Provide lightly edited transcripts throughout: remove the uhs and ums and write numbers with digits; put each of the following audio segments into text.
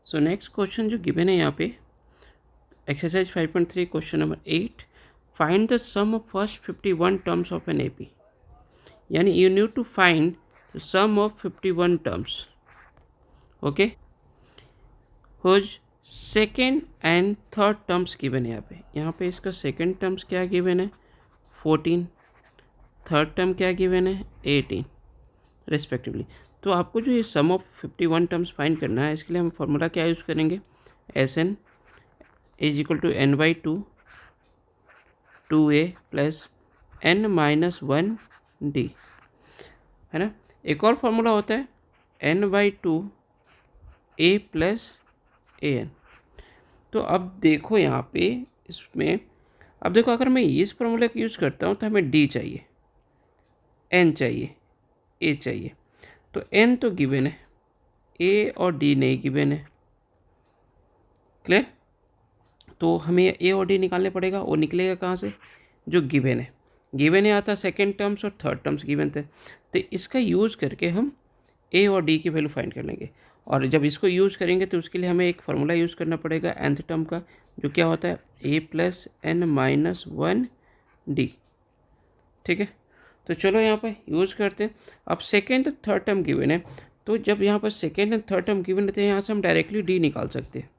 सो next question जो given है यहाँ पे exercise 5.3 question number 8, find the sum of first 51 terms of an AP. यानी you need to find the sum of 51 terms, okay, whose second and third terms given है। यहाँ पे इसका second terms क्या गिवन है 14, थर्ड टर्म क्या given है 18 respectively. तो आपको जो ये सम ऑफ 51 टर्म्स फाइंड करना है, इसके लिए हम फॉर्मूला क्या यूज़ करेंगे, S N is equal to N by two 2a plus N minus 1d, है ना। एक और फार्मूला होता है N by two A plus A N. तो अब देखो यहाँ पे इसमें, अब देखो अगर मैं इस फार्मूले का यूज़ करता हूँ तो हमें डी चाहिए, एन चाहिए, ए चाहिए। तो एन तो गिवन है, ए और डी नहीं गिवन है, क्लियर। तो हमें ए और डी निकालने पड़ेगा, और निकलेगा कहाँ से, जो गिवन है। गिवन है आता सेकेंड टर्म्स और थर्ड टर्म्स गिवन थे, तो इसका यूज़ करके हम ए और डी की वैल्यू फाइंड कर लेंगे। और जब इसको यूज़ करेंगे तो उसके लिए हमें एक फार्मूला यूज़ करना पड़ेगा nth टर्म का, जो क्या होता है ए प्लस एन माइनस 1d, ठीक है। तो चलो यहाँ पर यूज़ करते हैं। अब सेकेंड थर्ड टर्म गिवन है, तो जब यहाँ पर second and third term given रहते हैं, यहाँ से हम डायरेक्टली डी निकाल सकते हैं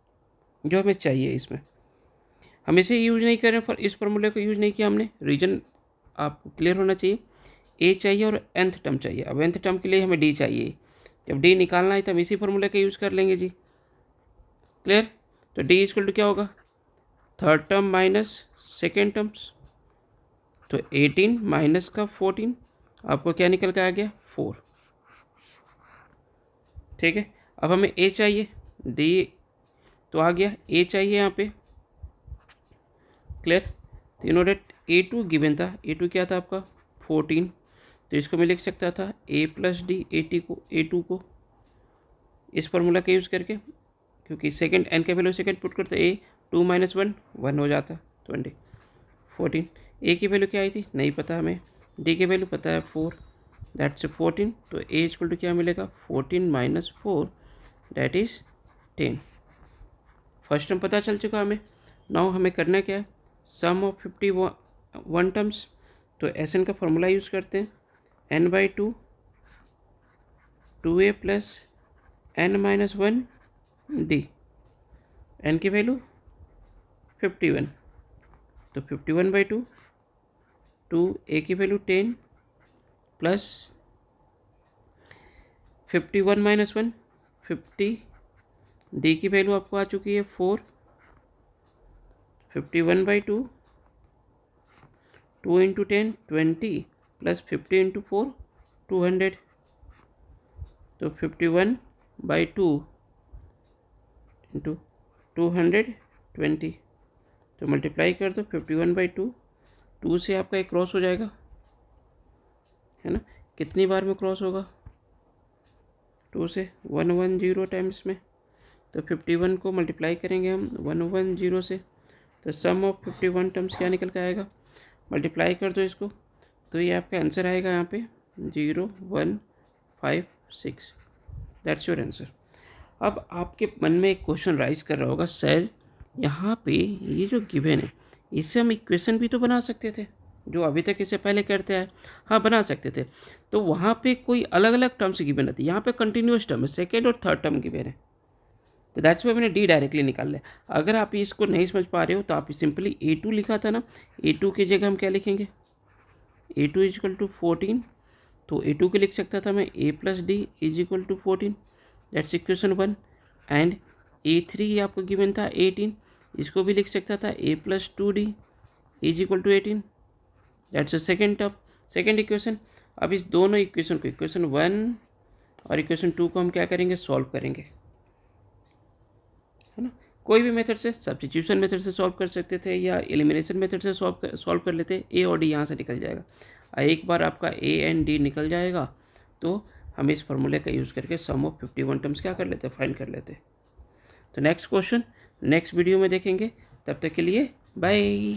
जो हमें चाहिए। इसमें हम इसे यूज़ नहीं कर रहे हैं, पर इस फार्मूले को यूज़ नहीं किया हमने, रीजन आपको क्लियर होना चाहिए। ए चाहिए और nth टर्म चाहिए। अब nth टर्म के लिए हमें डी चाहिए, जब डी निकालना है तो हम इसी फार्मूले का यूज़ कर लेंगे जी, क्लियर। तो डी इक्वल टू क्या होगा, third term minus second terms, तो 18 माइनस का 14, आपको क्या निकल के आ गया 4, ठीक है। अब हमें ए चाहिए, डी तो आ गया, ए चाहिए यहाँ पे, क्लियर। तीनों रेट A2 गिवन था, A2 क्या था आपका 14, तो इसको मैं लिख सकता था ए प्लस डी A2 को इस फार्मूला का यूज़ करके, क्योंकि सेकंड एन का वैल्यू सेकंड पुट करते ए 2 माइनस 1 हो जाता 20 14। ए की वैल्यू क्या आई थी नहीं पता हमें, डी की वैल्यू पता है 4, दैट्स 14। तो ए इक्वल टू क्या मिलेगा 14 minus 4 that is 10। First term पता चल चुका हमें। नाउ हमें करना क्या है, सम ऑफ 51 टर्म्स। तो एस एन का फॉर्मूला यूज़ करते हैं, N by two 2a plus N minus 1d, N की वैल्यू 51, तो 51 बाई टू, ए की वैल्यू 10 प्लस 51 माइनस 1 50, डी की वैल्यू आपको आ चुकी है 4, 51 by two, 2 into 10 20 plus 50 into 4 200, तो 51 बाई टू इंटू 220, तो मल्टीप्लाई कर दो 51 बाई टू, 2 से आपका एक क्रॉस हो जाएगा, है ना। कितनी बार में क्रॉस होगा 2 से 110 टाइम्स में, तो 51 को मल्टीप्लाई करेंगे हम 110 से, तो सम ऑफ 51 टर्म्स क्या निकल के आएगा, मल्टीप्लाई कर दो इसको, तो ये आपका आंसर आएगा यहाँ पे 0156, दैट्स योर आंसर। अब आपके मन में एक क्वेश्चन राइज कर रहा होगा, सर यहाँ पे ये जो गिवन है इससे हम इक्वेशन भी तो बना सकते थे, जो अभी तक इससे पहले करते आए। हाँ बना सकते थे, तो वहाँ पे कोई अलग अलग टर्म्स गिवन रहती, यहाँ पे कंटिन्यूस टर्म है, सेकेंड और थर्ड टर्म गिवन है, तो दैट्स वाई मैंने डी डायरेक्टली निकाल लिया। अगर आप इसको नहीं समझ पा रहे हो तो आप सिंपली A2 लिखा था ना, A2 की जगह हम क्या लिखेंगे, A2 इज इक्वल टू 14, तो A2 के लिख सकता था मैं a plus D is equal to 14, that's equation 1। And A3 आपको गिवन था 18, इसको भी लिख सकता था a plus 2d is equal to 18, that's a second equation. अब इस दोनों इक्वेशन को, इक्वेशन 1 और इक्वेशन 2 को हम क्या करेंगे, सॉल्व करेंगे, है ना। कोई भी मेथड से, सब्स्टिट्यूशन मेथड से सॉल्व कर सकते थे या एलिमिनेशन मेथड से सॉल्व कर लेते, ए और डी यहाँ से निकल जाएगा। एक बार आपका ए एंड डी निकल जाएगा तो हम इस फार्मूले का यूज़ करके सम ऑफ 51 टर्म्स क्या कर लेते, फाइंड कर लेते। तो नेक्स्ट क्वेश्चन नेक्स्ट वीडियो में देखेंगे, तब तक के लिए बाय।